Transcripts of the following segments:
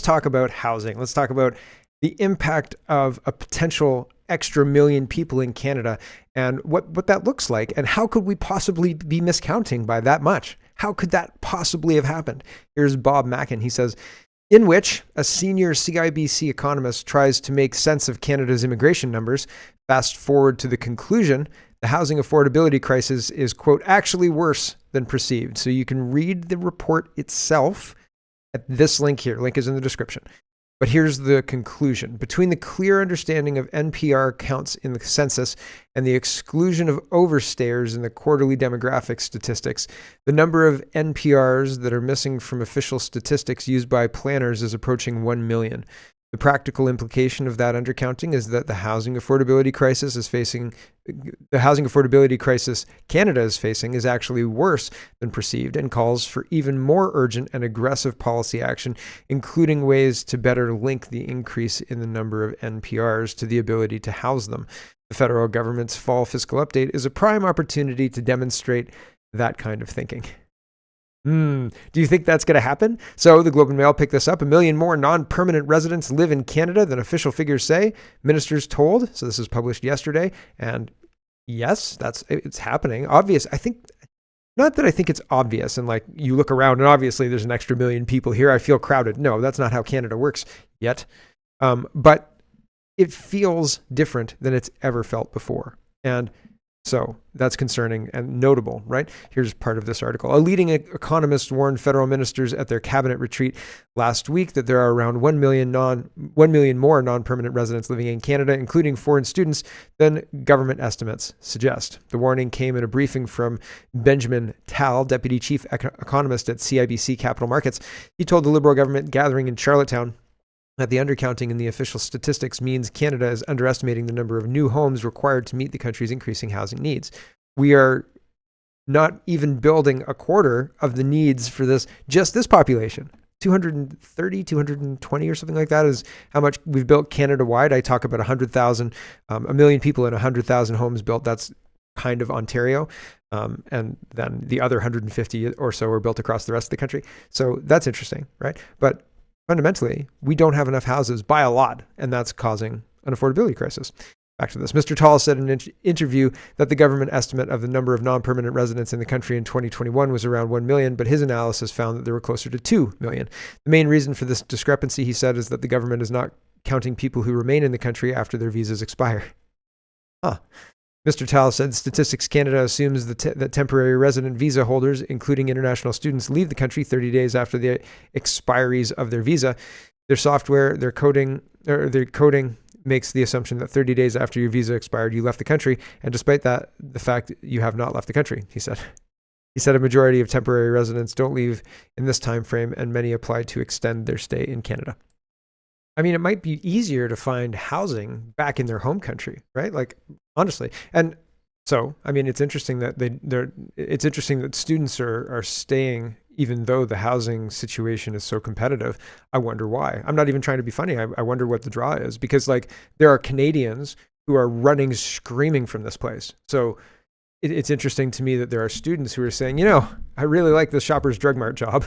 talk about housing. Let's talk about the impact of a potential extra million people in Canada and what that looks like. And how could we possibly be miscounting by that much? How could that possibly have happened? Here's Bob Mackin. He says, in which a senior CIBC economist tries to make sense of Canada's immigration numbers. Fast forward to the conclusion, the housing affordability crisis is, quote, actually worse than perceived. So you can read the report itself at this link here. Link is in the description. But here's the conclusion. Between the clear understanding of NPR counts in the census and the exclusion of overstayers in the quarterly demographic statistics, the number of NPRs that are missing from official statistics used by planners is approaching 1 million. The practical implication of that undercounting is that the housing affordability crisis Canada is facing is actually worse than perceived and calls for even more urgent and aggressive policy action, including ways to better link the increase in the number of NPRs to the ability to house them. The federal government's fall fiscal update is a prime opportunity to demonstrate that kind of thinking. Do you think that's going to happen? So the Globe and Mail picked this up. 1 million more non-permanent residents live in Canada than official figures say, ministers told. So this was published yesterday. And yes, it's happening. Obvious. Not that I think it's obvious and like you look around and obviously there's an extra million people here. I feel crowded. No, that's not how Canada works yet. But it feels different than it's ever felt before. And so that's concerning and notable, right? Here's part of this article. A leading economist warned federal ministers at their cabinet retreat last week that there are around 1 million more non-permanent residents living in Canada, including foreign students, than government estimates suggest. The warning came in a briefing from Benjamin Tal, deputy chief economist at CIBC Capital Markets. He told the Liberal government gathering in Charlottetown that the undercounting in the official statistics means Canada is underestimating the number of new homes required to meet the country's increasing housing needs. We are not even building a quarter of the needs for just this population. 230, 220 or something like that is how much we've built Canada-wide. I talk about 100,000, a million people and 100,000 homes built. That's kind of Ontario. And then the other 150 or so are built across the rest of the country. So that's interesting, right? But fundamentally, we don't have enough houses by a lot, and that's causing an affordability crisis. Back to this. Mr. Tall said in an interview that the government estimate of the number of non-permanent residents in the country in 2021 was around 1 million, but his analysis found that there were closer to 2 million. The main reason for this discrepancy, he said, is that the government is not counting people who remain in the country after their visas expire. Mr. Tal said Statistics Canada assumes that temporary resident visa holders, including international students, leave the country 30 days after the expiries of their visa. Their software, their coding makes the assumption that 30 days after your visa expired, you left the country. And despite that, the fact you have not left the country, he said. He said a majority of temporary residents don't leave in this time frame, and many apply to extend their stay in Canada. I mean, it might be easier to find housing back in their home country, right? Like, honestly. And so, I mean, it's interesting that it's interesting that students are staying even though the housing situation is so competitive. I wonder why. I'm not even trying to be funny. I wonder what the draw is, because like there are Canadians who are running screaming from this place. So it's interesting to me that there are students who are saying, I really like the Shoppers Drug Mart job.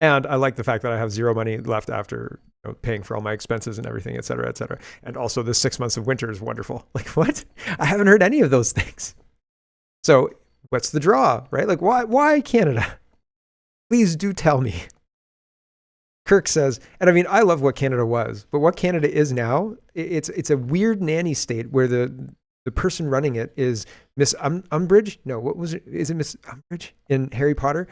And I like the fact that I have zero money left after paying for all my expenses and everything, et cetera, et cetera. And also this 6 months of winter is wonderful. Like, what? I haven't heard any of those things. So what's the draw, right? Like, why Canada? Please do tell me. Kirk says, and I mean, I love what Canada was, but what Canada is now, it's a weird nanny state where the person running it is Miss Umbridge. No, what was it? Is it Miss Umbridge in Harry Potter?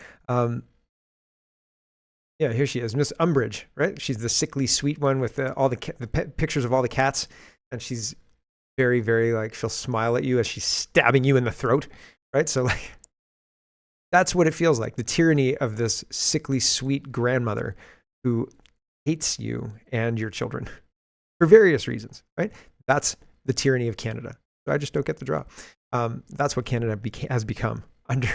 Yeah, here she is, Miss Umbridge, right? She's the sickly sweet one with all the pictures of all the cats. And she's very, very like, she'll smile at you as she's stabbing you in the throat, right? So like, that's what it feels like. The tyranny of this sickly sweet grandmother who hates you and your children for various reasons, right? That's the tyranny of Canada. So I just don't get the draw. That's what Canada has become under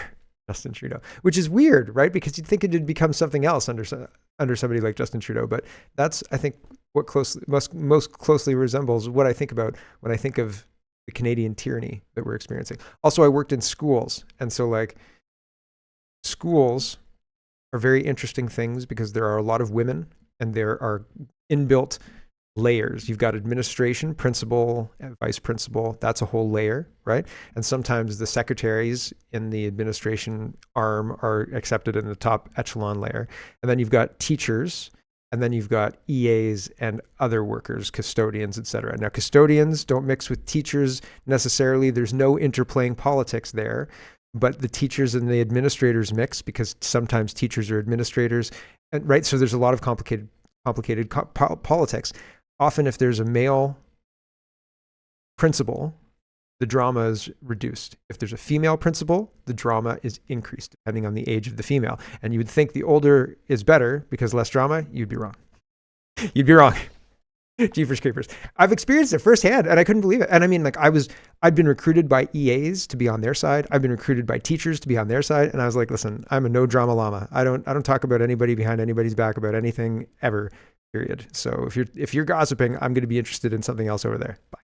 Justin Trudeau, which is weird, right? Because you'd think it would become something else under somebody like Justin Trudeau. But that's, I think, what most closely resembles what I think about when I think of the Canadian tyranny that we're experiencing. Also, I worked in schools. And so like schools are very interesting things because there are a lot of women and there are inbuilt layers. You've got administration, principal, and vice principal. That's a whole layer, right? And sometimes the secretaries in the administration arm are accepted in the top echelon layer. And then you've got teachers, and then you've got EAs and other workers, custodians, etc. Now, custodians don't mix with teachers necessarily. There's no interplaying politics there, but the teachers and the administrators mix because sometimes teachers are administrators, and right? So there's a lot of complicated politics. Often if there's a male principal, the drama is reduced. If there's a female principal, the drama is increased depending on the age of the female. And you would think the older is better because less drama. You'd be wrong. You'd be wrong. Jeepers creepers. I've experienced it firsthand and I couldn't believe it. And I mean, like I'd been recruited by EAs to be on their side. I've been recruited by teachers to be on their side. And I was like, listen, I'm a no drama llama. I don't talk about anybody behind anybody's back about anything ever. Period. So if you're gossiping, I'm going to be interested in something else over there. Bye.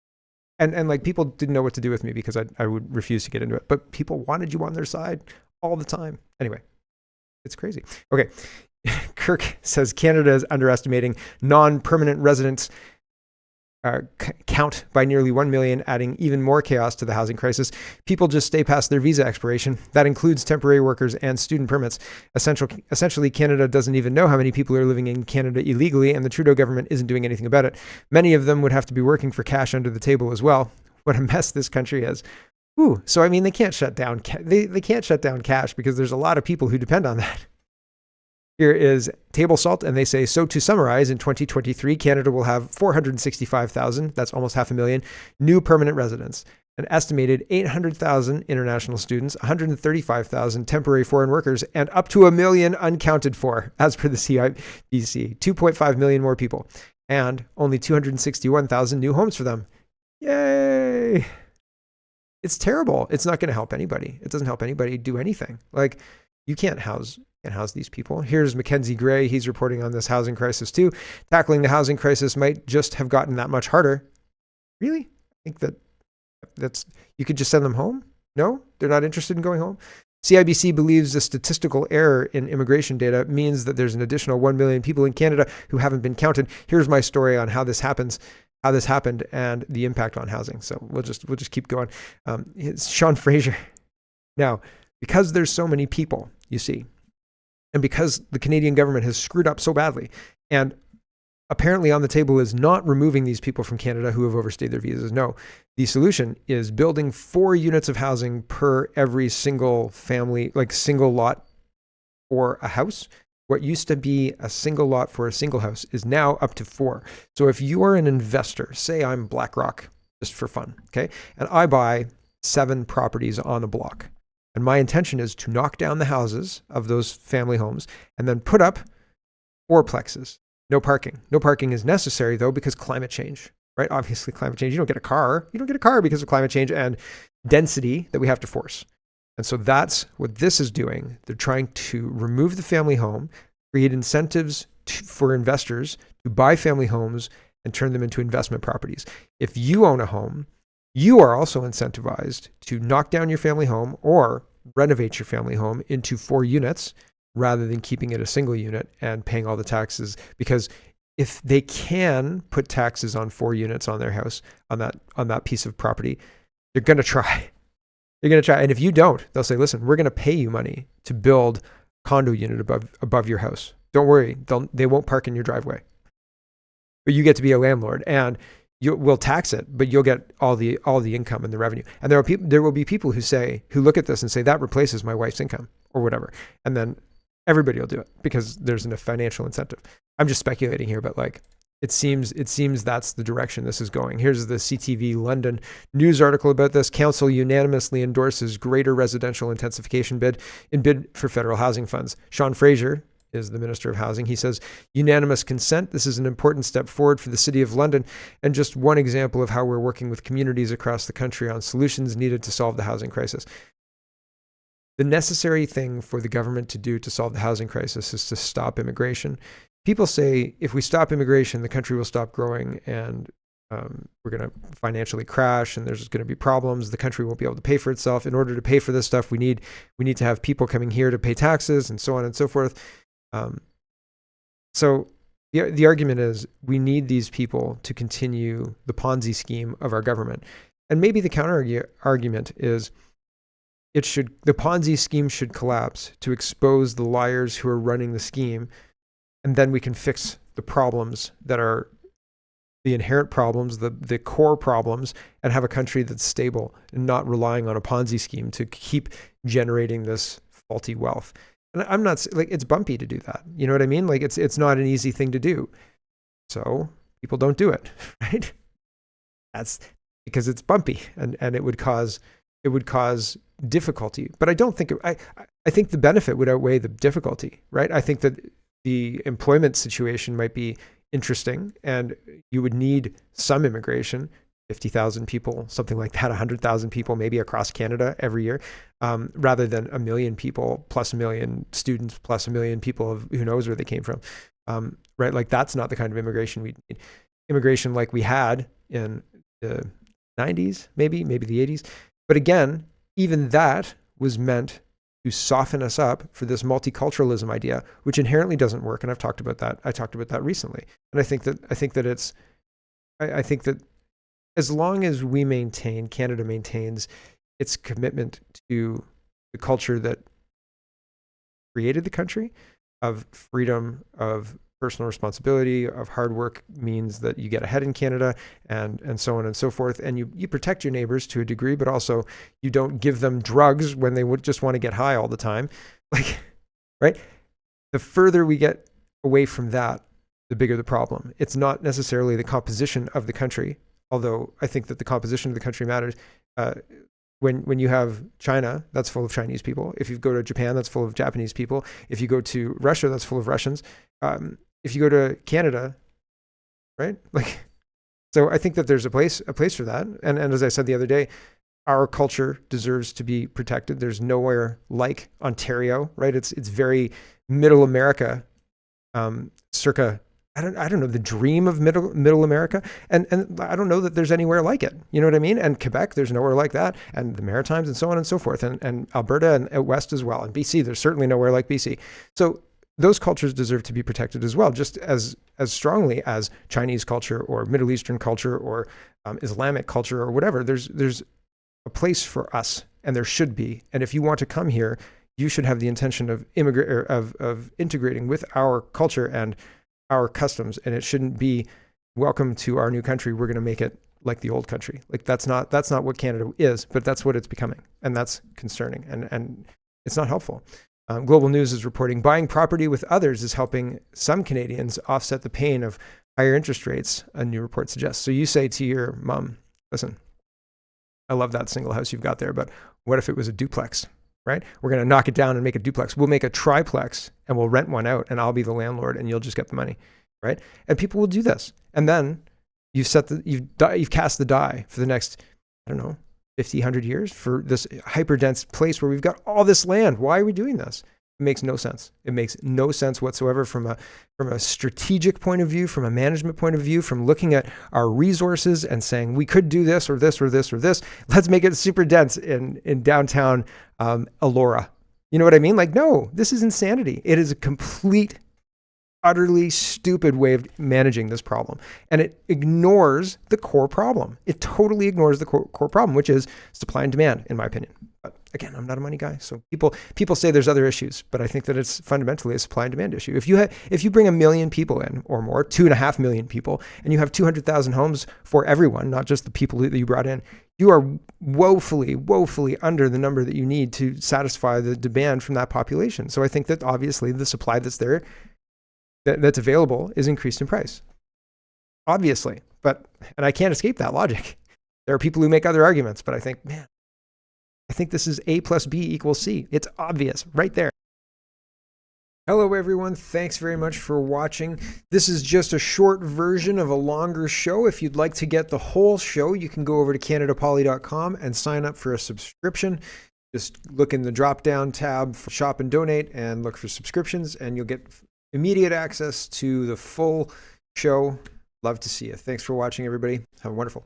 And like people didn't know what to do with me because I would refuse to get into it. But people wanted you on their side all the time. Anyway, it's crazy. Okay. Kirk says Canada is underestimating non-permanent residents count by nearly 1 million, adding even more chaos to the housing crisis. People just stay past their visa expiration. That includes temporary workers and student permits. Essentially, Canada doesn't even know how many people are living in Canada illegally, and the Trudeau government isn't doing anything about it. Many of them would have to be working for cash under the table as well. What a mess this country is. Ooh, so I mean, they can't shut down. They can't shut down cash because there's a lot of people who depend on that. Here is table salt, and they say, so to summarize, in 2023, Canada will have 465,000, that's almost 500,000, new permanent residents, an estimated 800,000 international students, 135,000 temporary foreign workers, and up to 1 million uncounted for, as per the CIBC, 2.5 million more people, and only 261,000 new homes for them. Yay! It's terrible. It's not going to help anybody. It doesn't help anybody do anything. Like, you can't house these people. Here's Mackenzie Gray. He's reporting on this housing crisis too. Tackling the housing crisis might just have gotten that much harder. Really? I think that's you could just send them home? No? They're not interested in going home? CIBC believes the statistical error in immigration data means that there's an additional 1 million people in Canada who haven't been counted. Here's my story on how this happened and the impact on housing. So we'll just keep going. It's Sean Fraser. Now, because there's so many people, you see, and because the Canadian government has screwed up so badly, and apparently on the table is not removing these people from Canada who have overstayed their visas. No, the solution is building 4 units of housing per every single family, like single lot for a house. What used to be a single lot for a single house is now up to 4. So if you are an investor, say I'm BlackRock, just for fun, okay, and I buy 7 properties on a block, and my intention is to knock down the houses of those family homes and then put up 4plexes. No parking. No parking is necessary though because climate change, right? Obviously climate change. You don't get a car. You don't get a car because of climate change and density that we have to force. And so that's what this is doing. They're trying to remove the family home, create incentives for investors to buy family homes and turn them into investment properties. If you own a home, you are also incentivized to knock down your family home or renovate your family home into 4 units rather than keeping it a single unit and paying all the taxes. Because if they can put taxes on 4 units on their house, on that piece of property, they're going to try. They're going to try. And if you don't, they'll say, listen, we're going to pay you money to build a condo unit above your house. Don't worry. They won't park in your driveway. But you get to be a landlord and we'll tax it, but you'll get all the income and the revenue. And there will be people who look at this and say that replaces my wife's income or whatever. And then everybody will do it because there's a financial incentive. I'm just speculating here, but like it seems that's the direction this is going. Here's the CTV London news article about this. Council unanimously endorses greater residential intensification bid for federal housing funds. Sean Fraser is the Minister of Housing. He says, unanimous consent. This is an important step forward for the City of London and just one example of how we're working with communities across the country on solutions needed to solve the housing crisis. The necessary thing for the government to do to solve the housing crisis is to stop immigration. People say if we stop immigration, the country will stop growing and we're going to financially crash and there's going to be problems. The country won't be able to pay for itself. In order to pay for this stuff, we need to have people coming here to pay taxes and so on and so forth. So The argument is we need these people to continue the Ponzi scheme of our government. And maybe the counter argument is the Ponzi scheme should collapse to expose the liars who are running the scheme, and then we can fix the problems that are the inherent problems, the core problems, and have a country that's stable and not relying on a Ponzi scheme to keep generating this faulty wealth. And I'm not like, it's bumpy to do that. You know what I mean? Like it's not an easy thing to do. So people don't do it, right? That's because it's bumpy and it would cause difficulty. But I don't think I think the benefit would outweigh the difficulty, right? I think that the employment situation might be interesting and you would need some immigration, 50,000 people, something like that, 100,000 people maybe across Canada every year, rather than 1 million people plus 1 million students plus 1 million people of who knows where they came from, right? Like that's not the kind of immigration we need. Immigration like we had in the 90s, maybe the 80s. But again, even that was meant to soften us up for this multiculturalism idea, which inherently doesn't work. And I've talked about that. I talked about that recently. And I think that as long as Canada maintains its commitment to the culture that created the country of freedom, of personal responsibility, of hard work means that you get ahead in Canada and so on and so forth. And you protect your neighbors to a degree, but also you don't give them drugs when they would just want to get high all the time. Like, right? The further we get away from that, the bigger the problem. It's not necessarily the composition of the country, although I think that the composition of the country matters. When you have China, that's full of Chinese people. If you go to Japan, that's full of Japanese people. If you go to Russia, that's full of Russians. If you go to Canada, right? Like, so I think that there's a place for that. And as I said the other day, our culture deserves to be protected. There's nowhere like Ontario, right? It's very middle America, circa, I don't know, the dream of middle America. And I don't know that there's anywhere like it. You know what I mean? And Quebec, there's nowhere like that. And the Maritimes and so on and so forth. And Alberta and out west as well. And BC, there's certainly nowhere like BC. So those cultures deserve to be protected as well, just as strongly as Chinese culture or Middle Eastern culture or Islamic culture or whatever. There's a place for us, and there should be. And if you want to come here, you should have the intention of integrating with our culture and our customs. And it shouldn't be welcome to our new country. We're going to make it like the old country. Like that's not what Canada is, but that's what it's becoming, and that's concerning, and it's not helpful. Global News is reporting buying property with others is helping some Canadians offset the pain of higher interest rates, a new report suggests. So you say to your mom, listen, I love that single house you've got there, but what if it was a duplex, right? We're going to knock it down and make a duplex. We'll make a triplex and we'll rent one out and I'll be the landlord and you'll just get the money, right? And people will do this. And then you've cast the die for the next, I don't know, 50, 100 years for this hyper-dense place where we've got all this land. Why are we doing this? It makes no sense. It makes no sense whatsoever from a strategic point of view, from a management point of view, from looking at our resources and saying we could do this or this or this or this. Let's make it super dense in downtown Elora. You know what I mean? Like, no, this is insanity. It is a complete, utterly stupid way of managing this problem. And it ignores the core problem. It totally ignores the core problem, which is supply and demand, in my opinion. But again, I'm not a money guy. So people say there's other issues, but I think that it's fundamentally a supply and demand issue. If you bring 1 million people in or more, 2.5 million people, and you have 200,000 homes for everyone, not just the people that you brought in, you are woefully under the number that you need to satisfy the demand from that population. So I think that obviously the supply that's there, that's available, is increased in price. Obviously, and I can't escape that logic. There are people who make other arguments, but I think, man, I think this is A plus B equals C. It's obvious right there. Hello, everyone. Thanks very much for watching. This is just a short version of a longer show. If you'd like to get the whole show, you can go over to CanadaPoly.com and sign up for a subscription. Just look in the drop-down tab for Shop and Donate and look for subscriptions, and you'll get immediate access to the full show. Love to see you. Thanks for watching, everybody. Have a wonderful